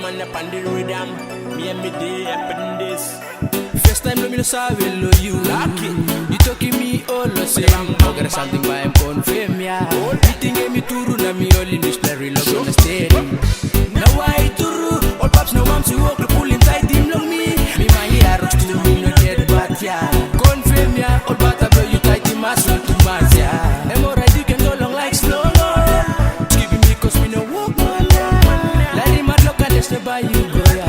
man up on the rhythm. Me and me day up in this. First time no me no sabe lo you. You talking me all the same. Got something by him confirm ya. Meeting me turu na me only missionary love on the steady. Now I turu all pops no moms you walk the pull inside him long me. Me my hero still me no dead but ya. Confirm ya all but I blow you tight in my soul to mass ya. Them alright you can go long like slow. Keeping me cause me no walk man. Let him at look and just by you go ya.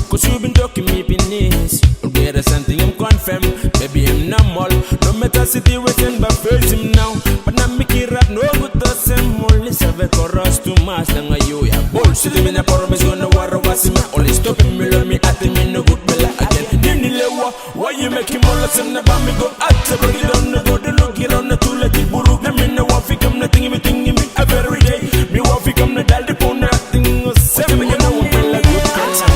Cause you been talking me penis. There is something I'm confirm. Baby I'm normal. No matter situation but face him now. But now me rap no good to same. Only serve chorus to mass than a you ya. Bullshit me na promise gonna war was me. Only stop me love me at me no good bella again. Nini lewa. Why you make him all us and about me go at the bring it on the go the look it on the tool at the buru. Na me no want fi come nothing me thing me every day. Me want fi come the dal the phone nothing. Seven you know I'm like good person.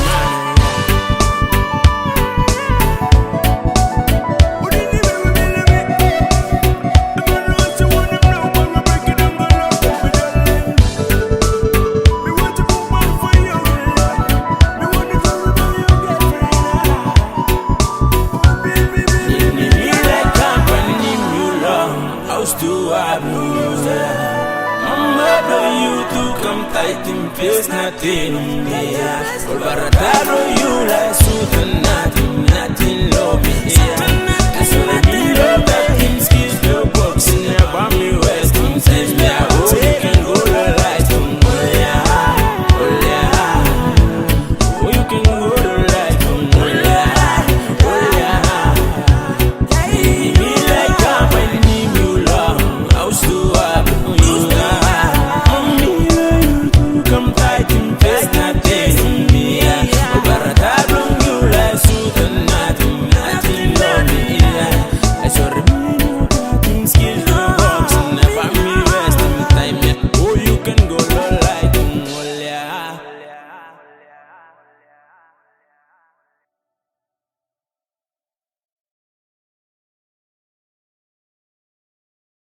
There's nothing in me, all barataro you like suit nothing love me, I saw the me love that him skills no boxing about me west him says me oh you can go the light oh you can go the light me like I'm finding you long I was too happy you come tight in face, nothing in me. But I don't you like suit and